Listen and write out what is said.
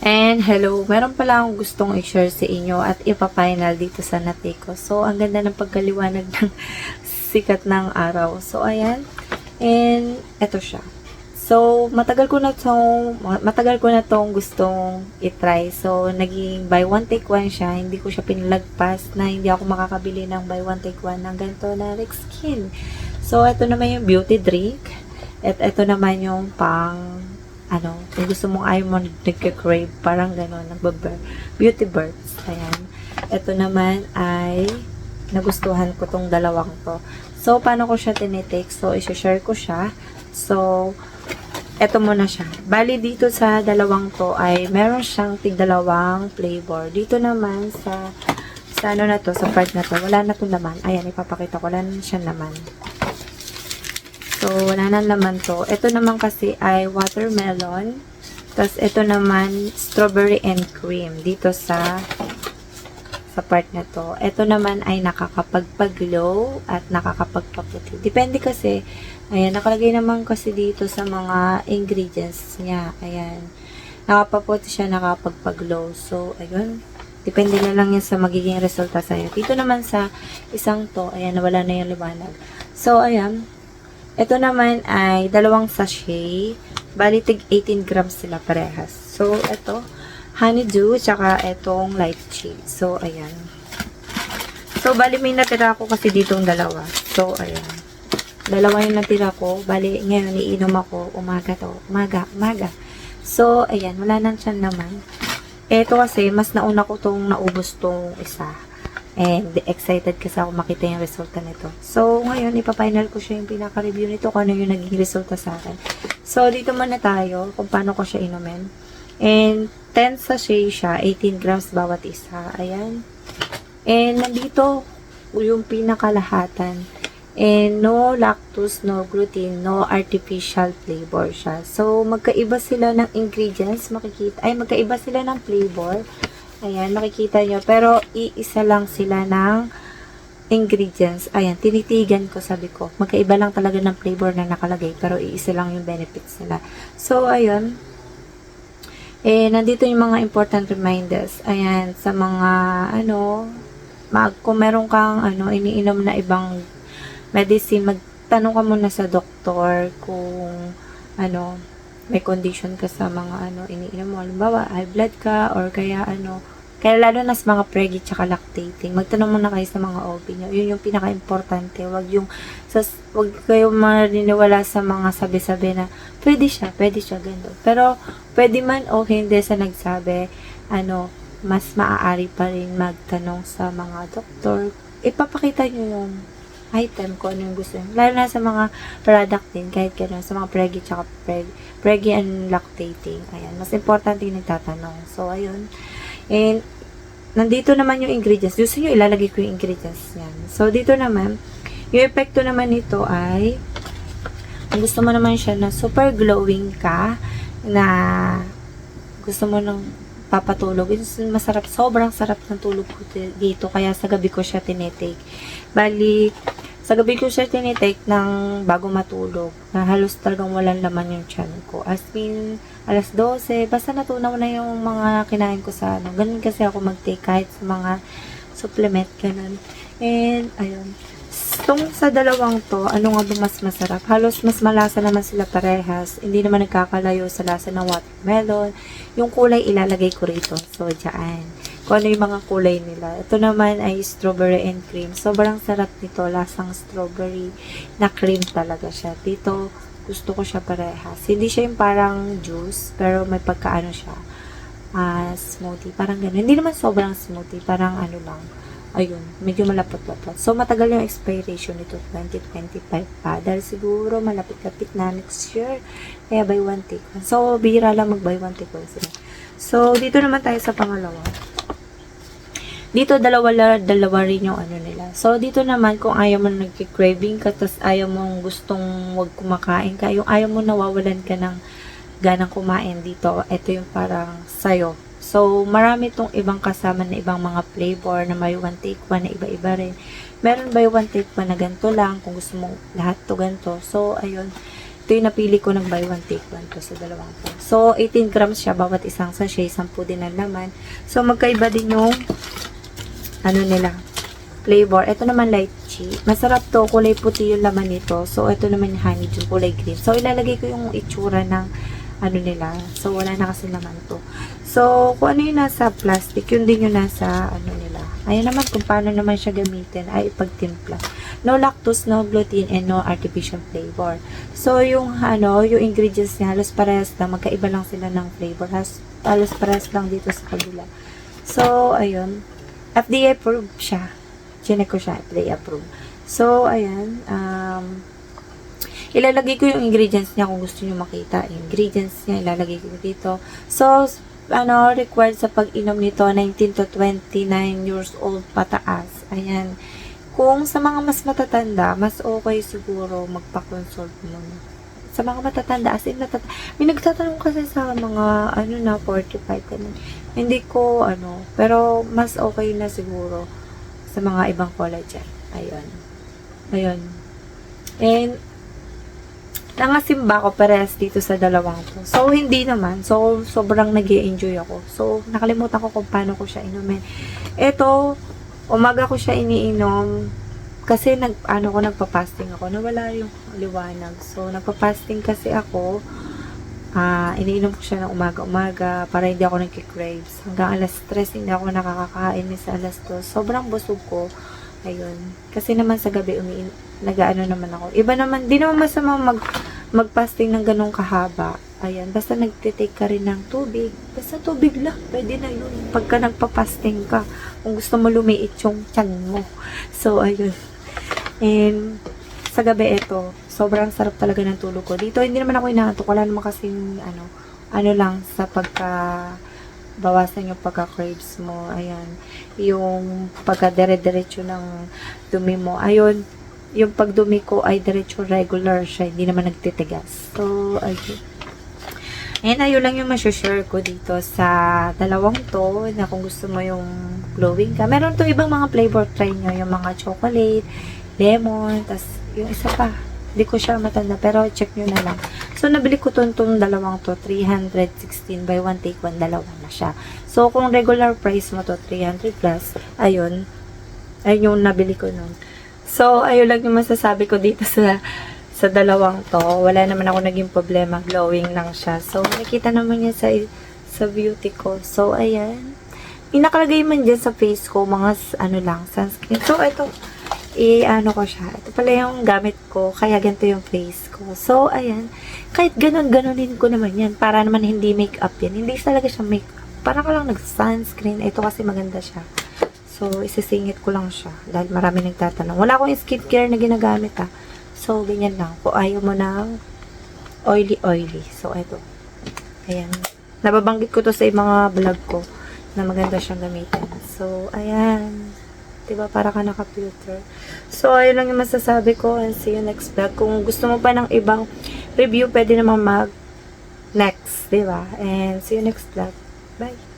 And hello, meron pala akong gustong i-share sa inyo at ipa-final dito sa nate ko. So, ang ganda ng pagkaliwanag ng sikat ng araw. So, ayan. And, eto siya. So, matagal ko na tong gustong i-try. So, naging buy one take one siya. Hindi ko siya pinalagpas na hindi ako makakabili ng buy one take one ng ganito na Rex Skin. So, eto naman yung beauty drink. At eto naman yung kung gusto mong ayaw mo nagka-crave, parang gano'n, beauty birds. Ayan. Ito naman ay nagustuhan ko tong dalawang to. So, paano ko siya tinitake? So, i-share ko siya. So, eto muna siya. Bali, dito sa dalawang to ay meron siyang tig-dalawang flavor. Dito naman sa ano na to, sa part na to, wala na to naman. Ayan, ipapakita ko. Wala na siya naman. So, wala na naman to. Ito naman kasi ay watermelon. Tapos, ito naman, strawberry and cream. Dito sa part na to. Ito naman ay nakakapagpaglow at nakakapagpaputi. Depende kasi, ayan, nakalagay naman kasi dito sa mga ingredients niya. Ayan. Nakapaputi siya, nakakapagpaglow. So, ayun. Depende na lang yan sa magiging resulta sa'yo. Dito naman sa isang to, ayan, nawala na yung liwanag. So, ayan. Ito naman ay dalawang sachet. Bali, tig 18 grams sila parehas. So, ito, honeydew, tsaka itong lychee. So, ayan. So, bali, may natira ko kasi ditong dalawa. So, ayan. Dalawa yung natira ko. Bali, ngayon, iinom ako. Umaga to. Umaga. So, ayan. Wala nang siya naman. Ito kasi, mas nauna ko tong naubos tong isa. And excited kasi ako makita yung resulta nito. So, ngayon, ipa-final ko siya yung pinaka-review nito kung ano yung naging resulta sa akin. So, dito muna tayo kung paano ko siya inumin. And 10 sachet siya, 18 grams bawat isa. Ayan. And nandito yung pinakalahatan. And no lactose, no gluten, no artificial flavor siya. So, magkaiba sila ng ingredients. Magkaiba sila ng flavor. Ayan, makikita nyo. Pero, iisa lang sila ng ingredients. Ayan, tinitigan ko, sabi ko. Magkaiba lang talaga ng flavor na nakalagay. Pero, iisa lang yung benefits nila. So, ayun. Nandito yung mga important reminders. Ayan, sa mga, kung meron kang, iniinom na ibang medicine, magtanong ka muna sa doktor kung, may condition ka sa mga iniinom mo. Halimbawa, high blood ka or kaya kaya lalo na sa mga preggy tsaka lactating. Magtanong muna kayo sa mga OB nyo. Yun yung pinaka-importante. Wag kayo maniniwala sa mga sabi-sabi na pwede siya, ganda. Pero pwede man o hindi sa nagsabi, mas maaari pa rin magtanong sa mga doktor. Ipapakita nyo yung item ko ano yung gusto nyo. Lalo na sa mga product din, kahit gano'n, sa mga preggy tsaka preggy and lactating. Ayan, mas importante yung nagtatanong. So, ayun. And, nandito naman yung ingredients. Gusto nyo, ilalagay ko yung ingredients yan. So, dito naman, yung epekto naman nito ay, kung gusto mo naman siya na super glowing ka, na gusto mo nang papatulog. Masarap, sobrang sarap ng tulog ko dito. Kaya sa gabi ko siya tinitake. Bali, sa gabi ko siya tinitake ng bago matulog. Na halos talagang walang laman yung tiyan ko. As in, alas 12. Basta natunaw na yung mga kinain ko sa Ganun kasi ako mag-take kahit sa mga supplement. Ganun. And, ayun. Itong sa dalawang to, ano nga ba mas masarap? Halos mas malasa naman sila parehas. Hindi naman nagkakalayo sa lasa ng watermelon. Yung kulay ilalagay ko rito. So, dyan. Kung ano yung mga kulay nila. Ito naman ay strawberry and cream. Sobrang sarap nito. Lasang strawberry na cream talaga siya. Dito, gusto ko siya parehas. Hindi siya yung parang juice, pero may pagkaano siya. Smoothie. Parang gano'n. Hindi naman sobrang smoothie. Parang lang. Ayun, medyo malapot-lapot. So, matagal yung expiration nito, 2025 pa. Dahil siguro malapit-lapit na next year. Kaya buy one take one. So, bihira lang mag buy one take one sila. So, dito naman tayo sa pangalawa. Dito, dalawa rin yung nila. So, dito naman, kung ayaw mo nagki-craving ka, tas ayaw mong gustong wag kumakain ka, yung ayaw mo nawawalan ka ng ganang kumain dito, ito yung parang sayo. So, marami itong ibang kasama na ibang mga flavor na may one take one na iba-iba rin. Meron by one take one na ganito lang kung gusto mong lahat to ganito. So, ayun. ito yung napili ko ng buy one take one to sa dalawang to. So, 18 grams siya bawat isang sachet, 10 din ang laman. So, magkaiba din yung ano nila, flavor. Ito naman lychee. Masarap to, kulay puti yung laman nito. So, ito naman yung honeydew, kulay green. So, ilalagay ko yung itsura ng ano nila. So, wala na kasi naman to. So, kung ano yung nasa plastic, yun din yung nasa ano nila. Ayan naman kung paano naman siya gamitin ay ipagtimpla. No lactose, no gluten, and no artificial flavor. So, yung ano, yung ingredients niya, halos parehas lang. Magkaiba lang sila ng flavor. Halos parehas lang dito sa kabila. So, ayun. FDA approved siya. Chinek ko siya, FDA approved. So, ayan. Ilalagay ko yung ingredients niya kung gusto niyo makita. Ingredients niya, ilalagay ko dito. So, ano, required sa pag-inom nito, 19 to 29 years old pataas. Ayan. Kung sa mga mas matatanda, mas okay siguro magpa-consult muna. Sa mga matatanda, as in may nagtatanong kasi sa mga, ano na, 45, ganun. Hindi ko, ano, pero mas okay na siguro sa mga ibang collagen. Ayun. Ayun. And, nangasimba ko parehas dito sa dalawang to. So, hindi naman. So, sobrang nag-i-enjoy ako. So, nakalimutan ko kung paano ko siya inumin. Ito, umaga ko siya iniinom kasi nagpa-fasting ako. Nawala yung liwanag. So, nagpa-fasting kasi ako. Iniinom ko siya ng umaga-umaga para hindi ako nagki-craves. Hanggang alas 3, hindi ako nakakakain sa alas 2. Sobrang busog ko. Ayun. Kasi naman sa gabi, nag-ano naman ako. Iba naman, di naman masama mag-fasting ng ganong kahaba. Ayan. Basta nagtitake ka rin ng tubig. Basta tubig lang. Pwede na yun. Pagka nagpa-fasting ka. Kung gusto mo lumiit yung tiyan mo. So, ayun. And, sa gabi ito, sobrang sarap talaga ng tulog ko. Dito, hindi naman ako inaantok. Wala naman kasing, ano lang, sa bawasan yung pagka-craves mo. Ayan. Yung pagka-dire-diretso ng dumi mo. Ayun. Yung pagdumi ko ay diretso regular siya. Hindi naman nagtitigas. So, ayun. And ayun lang yung share ko dito sa dalawang to na kung gusto mo yung glowing ka. Meron to ibang mga flavor, try nyo. Yung mga chocolate, lemon, tas yung isa pa. Hindi ko siya matanda, pero check nyo na lang. So, nabili ko itong dalawang to, 316 buy one take one, dalawa na siya. So, kung regular price mo to, 300 plus, ayun yung nabili ko nun. So, ayun lang yung masasabi ko dito sa dalawang to. Wala naman ako naging problema, glowing lang siya. So, nakita naman niya sa beauty ko. So, ayan. Inakalagay man dyan sa face ko, mga sunscreen. So, ito, ko siya. Ito pala yung gamit ko, kaya ganito yung face ko. So, ayan. Kahit ganunin ko naman yan. Para naman hindi makeup yan. Hindi talaga siya makeup. Para ka lang nag-sunscreen. Ito kasi maganda siya. So, isisingit ko lang siya. Dahil marami nagtatanong. Wala akong skincare na ginagamit So, ganyan lang. Kung ayaw mo ng oily. So, ito. Ayan. Nababanggit ko to sa mga vlog ko na maganda siyang gamitin. So, ayan. Diba? Para ka naka-filter. So, ayun lang yung masasabi ko. And see you next vlog. Kung gusto mo pa ng ibang review, pwede naman mag-next. Diba? And see you next vlog. Bye!